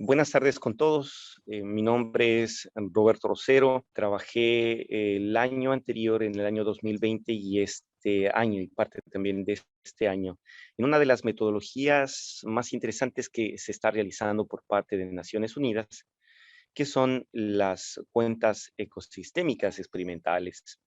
Buenas tardes con todos. Mi nombre es Roberto Rosero. Trabajé el año anterior, en el año 2020 y este año, y parte también de este año, en una de las metodologías más interesantes que se está realizando por parte de Naciones Unidas, que son las cuentas ecosistémicas experimentales.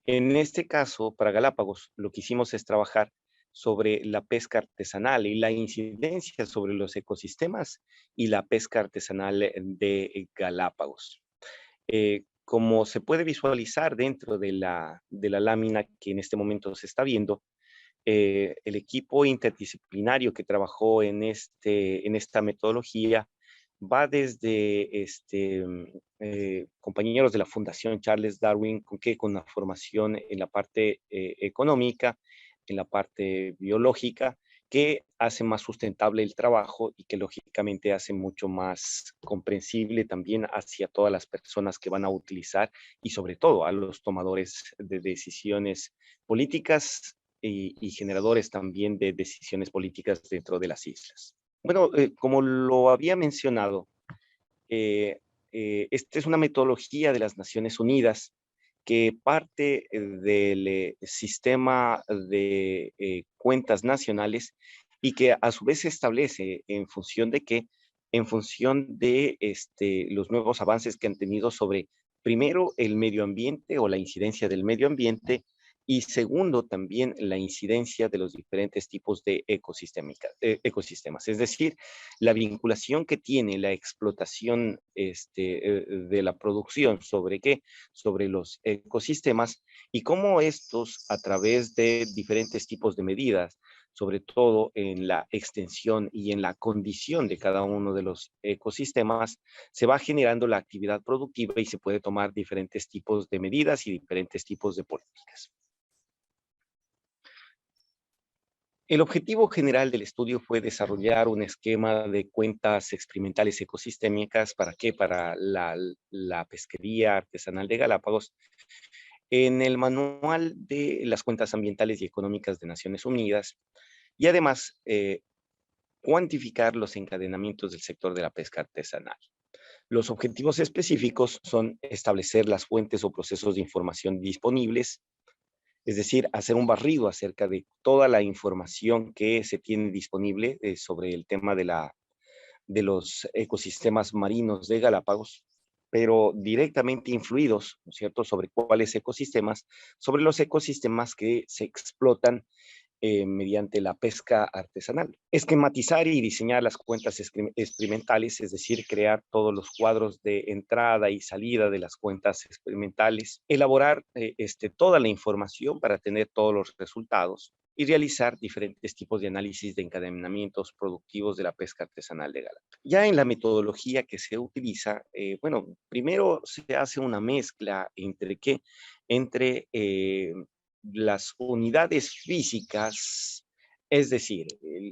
En este caso, para Galápagos, lo que hicimos es trabajar sobre la pesca artesanal y la incidencia sobre los ecosistemas y la pesca artesanal de Galápagos. Como se puede visualizar dentro de la lámina que en este momento se está viendo, el equipo interdisciplinario que trabajó en esta metodología va desde compañeros de la Fundación Charles Darwin, con una formación en la parte económica, en la parte biológica, que hace más sustentable el trabajo y que lógicamente hace mucho más comprensible también hacia todas las personas que van a utilizar y sobre todo a los tomadores de decisiones políticas y generadores también de decisiones políticas dentro de las islas. Bueno, como lo había mencionado, eh, esta es una metodología de las Naciones Unidas que parte del sistema de cuentas nacionales y que a su vez se establece en función de qué, en función de los nuevos avances que han tenido sobre, primero, el medio ambiente o la incidencia del medio ambiente y segundo, también la incidencia de los diferentes tipos de ecosistemas. Es decir, la vinculación que tiene la explotación de la producción sobre qué, sobre los ecosistemas y cómo estos a través de diferentes tipos de medidas, sobre todo en la extensión y en la condición de cada uno de los ecosistemas, se va generando la actividad productiva y se puede tomar diferentes tipos de medidas y diferentes tipos de políticas. El objetivo general del estudio fue desarrollar un esquema de cuentas experimentales ecosistémicas. ¿Para qué? Para la pesquería artesanal de Galápagos. En el manual de las cuentas ambientales y económicas de Naciones Unidas y además cuantificar los encadenamientos del sector de la pesca artesanal. Los objetivos específicos son establecer las fuentes o procesos de información disponibles, es decir, hacer un barrido acerca de toda la información que se tiene disponible sobre el tema de los ecosistemas marinos de Galápagos, pero directamente influidos, ¿no es cierto?, sobre cuáles ecosistemas, sobre los ecosistemas que se explotan mediante la pesca artesanal. Esquematizar y diseñar las cuentas experimentales, es decir, crear todos los cuadros de entrada y salida de las cuentas experimentales, elaborar toda la información para tener todos los resultados y realizar diferentes tipos de análisis de encadenamientos productivos de la pesca artesanal de Galápagos. Ya en la metodología que se utiliza, bueno, primero se hace una mezcla entre qué, entre las unidades físicas, es decir,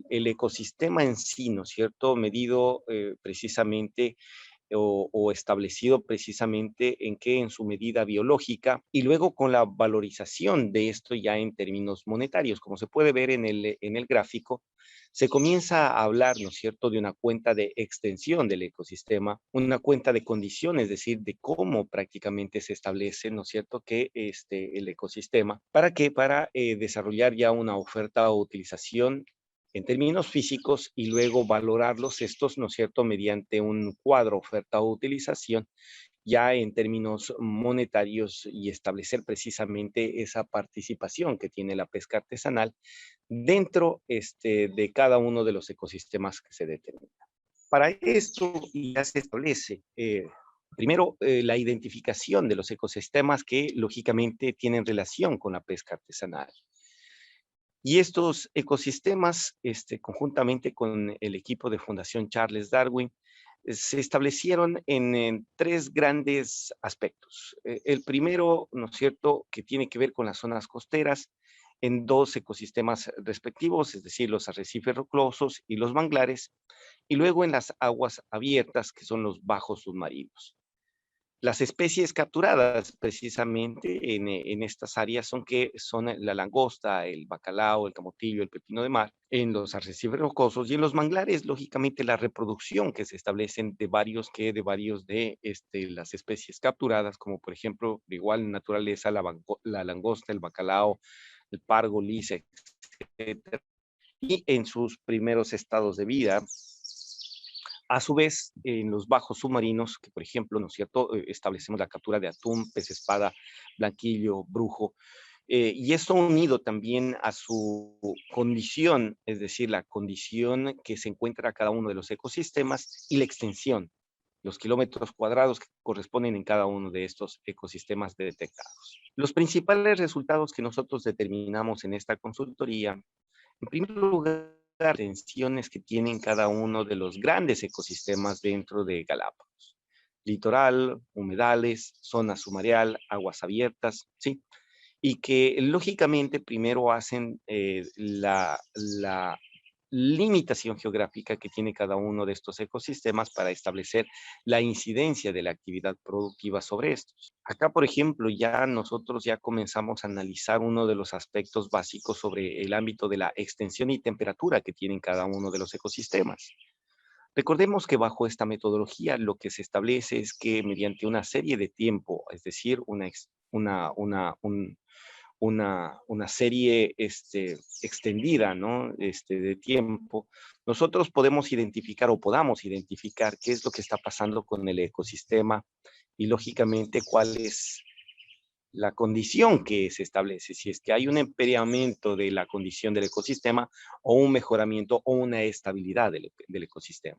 el ecosistema en sí, ¿no es cierto?, medido precisamente o establecido precisamente en que en su medida biológica y luego con la valorización de esto ya en términos monetarios. Como se puede ver en el gráfico, se comienza a hablar, ¿no es cierto?, de una cuenta de extensión del ecosistema, una cuenta de condiciones, es decir, de cómo prácticamente se establece, ¿no es cierto?, que el ecosistema. ¿Para qué? Para desarrollar ya una oferta o utilización en términos físicos y luego valorarlos estos, ¿no es cierto?, mediante un cuadro oferta o utilización, ya en términos monetarios y establecer precisamente esa participación que tiene la pesca artesanal dentro de cada uno de los ecosistemas que se determinan. Para esto ya se establece, primero, la identificación de los ecosistemas que lógicamente tienen relación con la pesca artesanal. Y estos ecosistemas, conjuntamente con el equipo de Fundación Charles Darwin, se establecieron en tres grandes aspectos. El primero, ¿no es cierto?, que tiene que ver con las zonas costeras, en dos ecosistemas respectivos, es decir, los arrecifes rocosos y los manglares, y luego en las aguas abiertas, que son los bajos submarinos. Las especies capturadas precisamente en estas áreas son la langosta, el bacalao, el camotillo, el pepino de mar, en los arrecifes rocosos y en los manglares, lógicamente, la reproducción que se establecen de las especies capturadas, como por ejemplo, de igual naturaleza, la langosta, el bacalao, el pargo, lisa, etcétera. Y en sus primeros estados de vida, a su vez, en los bajos submarinos, que por ejemplo, ¿no es cierto?, establecemos la captura de atún, pez espada, blanquillo, brujo, y esto unido también a su condición, es decir, la condición que se encuentra cada uno de los ecosistemas y la extensión, los kilómetros cuadrados que corresponden en cada uno de estos ecosistemas detectados. Los principales resultados que nosotros determinamos en esta consultoría, en primer lugar, tensiones que tienen cada uno de los grandes ecosistemas dentro de Galápagos. Litoral, humedales, zona submareal, aguas abiertas, ¿sí? Y que lógicamente primero hacen la limitación geográfica que tiene cada uno de estos ecosistemas para establecer la incidencia de la actividad productiva sobre estos. Acá, por ejemplo, nosotros ya comenzamos a analizar uno de los aspectos básicos sobre el ámbito de la extensión y temperatura que tienen cada uno de los ecosistemas. Recordemos que bajo esta metodología lo que se establece es que mediante una serie de tiempo, es decir, una serie extendida, ¿no? De tiempo, nosotros podemos identificar o podamos identificar qué es lo que está pasando con el ecosistema y lógicamente cuál es la condición que se establece, si es que hay un empeoramiento de la condición del ecosistema o un mejoramiento o una estabilidad del ecosistema.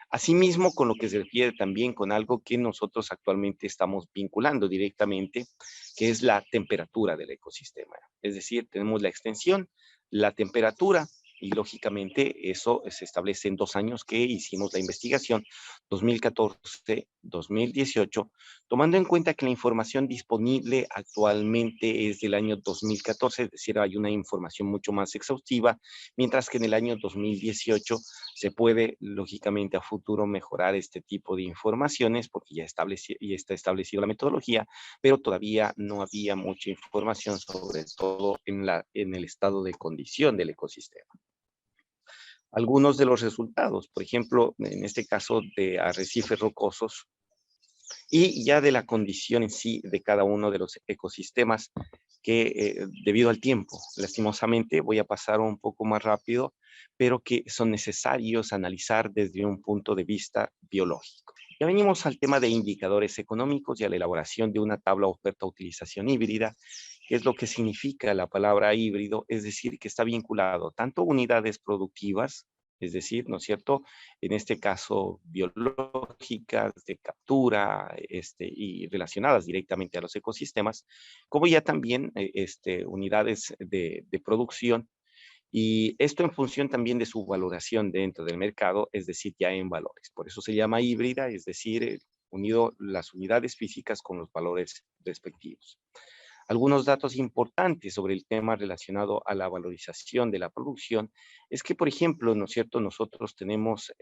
Asimismo, con lo que se refiere también con algo que nosotros actualmente estamos vinculando directamente, que es la temperatura del ecosistema. Es decir, tenemos la extensión, la temperatura, y lógicamente eso se establece en 2 años que hicimos la investigación, 2014-2018, tomando en cuenta que la información disponible actualmente es del año 2014, es decir, hay una información mucho más exhaustiva, mientras que en el año 2018 se puede, lógicamente, a futuro mejorar este tipo de informaciones porque ya está establecida la metodología, pero todavía no había mucha información, sobre todo en el estado de condición del ecosistema. Algunos de los resultados, por ejemplo, en este caso de arrecifes rocosos, y ya de la condición en sí de cada uno de los ecosistemas que debido al tiempo, lastimosamente, voy a pasar un poco más rápido, pero que son necesarios analizar desde un punto de vista biológico. Ya venimos al tema de indicadores económicos y a la elaboración de una tabla oferta-utilización híbrida, que es lo que significa la palabra híbrido, es decir, que está vinculado tanto a unidades productivas, es decir, ¿no es cierto?, en este caso biológicas, de captura, y relacionadas directamente a los ecosistemas, como ya también unidades de producción, y esto en función también de su valoración dentro del mercado, es decir, ya en valores. Por eso se llama híbrida, es decir, unido las unidades físicas con los valores respectivos. Algunos datos importantes sobre el tema relacionado a la valorización de la producción es que, por ejemplo, ¿no es cierto?, nosotros tenemos,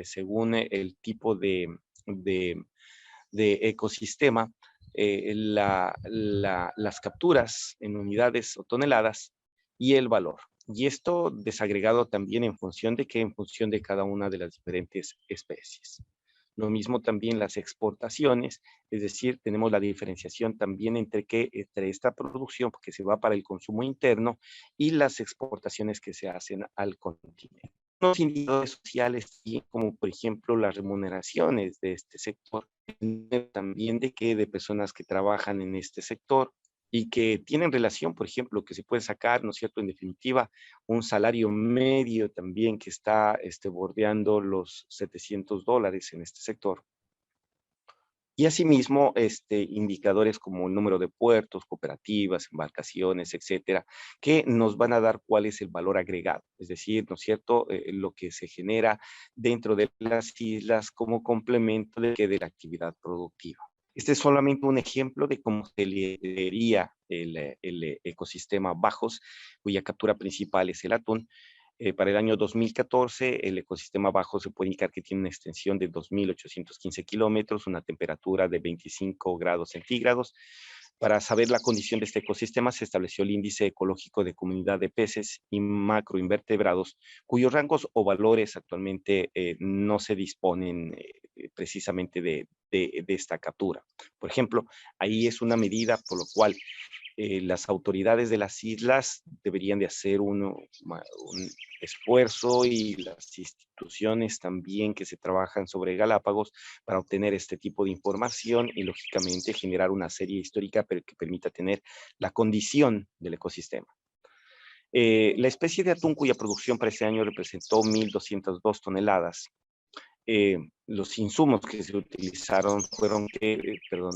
según el tipo de, de ecosistema, las capturas en unidades o toneladas y el valor. Y esto desagregado también en función de cada una de las diferentes especies. Lo mismo también las exportaciones, es decir, tenemos la diferenciación también entre esta producción que se va para el consumo interno y las exportaciones que se hacen al continente. Los indicadores sociales, como por ejemplo las remuneraciones de este sector, también de personas que trabajan en este sector y que tienen relación, por ejemplo, que se puede sacar, ¿no es cierto?, en definitiva, un salario medio también que está bordeando los $700 en este sector. Y asimismo, indicadores como el número de puertos, cooperativas, embarcaciones, etcétera, que nos van a dar cuál es el valor agregado, es decir, ¿no es cierto?, lo que se genera dentro de las islas como complemento de la actividad productiva. Este es solamente un ejemplo de cómo se leería el ecosistema bajos, cuya captura principal es el atún, Para el año 2014, el ecosistema bajo se puede indicar que tiene una extensión de 2.815 kilómetros, una temperatura de 25 grados centígrados. Para saber la condición de este ecosistema, se estableció el índice ecológico de comunidad de peces y macroinvertebrados, cuyos rangos o valores actualmente no se disponen precisamente de esta captura. Por ejemplo, ahí es una medida por lo cual las autoridades de las islas deberían de hacer un esfuerzo, y las instituciones también que se trabajan sobre Galápagos, para obtener este tipo de información y lógicamente generar una serie histórica que permita tener la condición del ecosistema. La especie de atún cuya producción para este año representó 1.202 toneladas. Los insumos que se utilizaron fueron,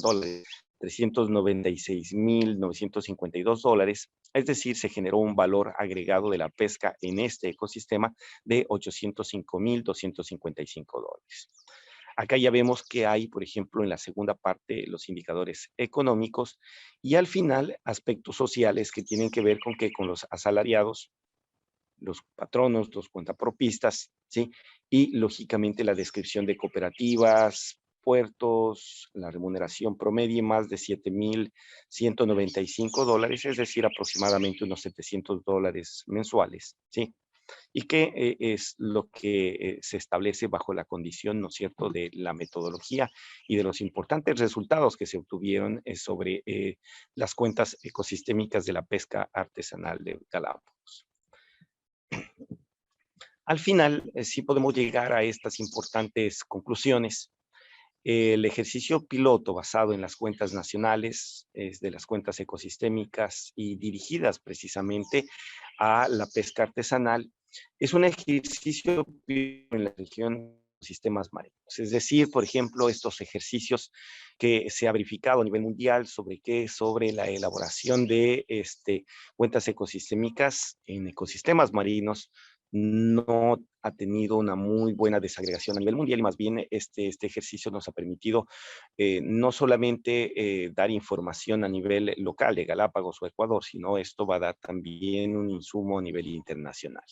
dólares, $396,952, es decir, se generó un valor agregado de la pesca en este ecosistema de $805,255. Acá ya vemos que hay, por ejemplo, en la segunda parte, los indicadores económicos y al final aspectos sociales que tienen que ver con los asalariados, los patronos, los cuentapropistas, ¿sí? Y lógicamente la descripción de cooperativas, puertos, la remuneración promedio más de $7,195, es decir, aproximadamente unos $700 mensuales, ¿sí? Y que es lo que se establece bajo la condición, ¿no es cierto?, de la metodología y de los importantes resultados que se obtuvieron sobre las cuentas ecosistémicas de la pesca artesanal de Galápagos. Al final, sí podemos llegar a estas importantes conclusiones. El ejercicio piloto basado en las cuentas nacionales, de las cuentas ecosistémicas y dirigidas precisamente a la pesca artesanal, es un ejercicio en la región de sistemas marinos. Es decir, por ejemplo, estos ejercicios que se ha verificado a nivel mundial sobre la elaboración de cuentas ecosistémicas en ecosistemas marinos, no ha tenido una muy buena desagregación a nivel mundial, y más bien este ejercicio nos ha permitido no solamente dar información a nivel local de Galápagos o Ecuador, sino esto va a dar también un insumo a nivel internacional.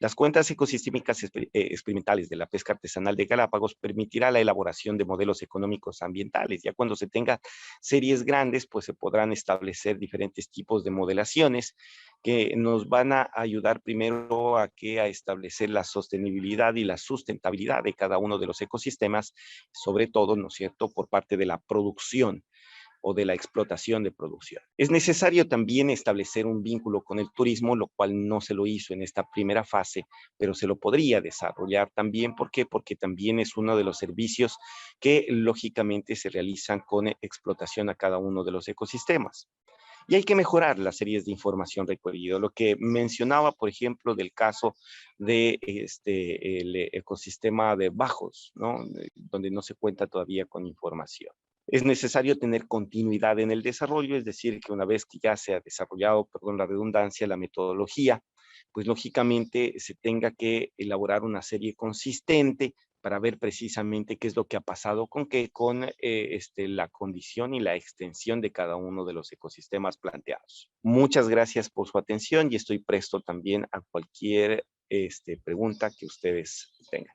Las cuentas ecosistémicas experimentales de la pesca artesanal de Galápagos permitirá la elaboración de modelos económicos ambientales. Ya cuando se tenga series grandes, pues se podrán establecer diferentes tipos de modelaciones que nos van a ayudar primero a establecer la sostenibilidad y la sustentabilidad de cada uno de los ecosistemas, sobre todo, ¿no es cierto?, por parte de la producción o de la explotación de producción. Es necesario también establecer un vínculo con el turismo, lo cual no se lo hizo en esta primera fase, pero se lo podría desarrollar también. ¿Por qué? Porque también es uno de los servicios que lógicamente se realizan con explotación a cada uno de los ecosistemas. Y hay que mejorar las series de información requerido. Lo que mencionaba, por ejemplo, del caso de el ecosistema de bajos, ¿no?, donde no se cuenta todavía con información. Es necesario tener continuidad en el desarrollo, es decir, que una vez que ya se ha desarrollado, perdón la redundancia, la metodología, pues lógicamente se tenga que elaborar una serie consistente para ver precisamente qué es lo que ha pasado con la condición y la extensión de cada uno de los ecosistemas planteados. Muchas gracias por su atención y estoy presto también a cualquier pregunta que ustedes tengan.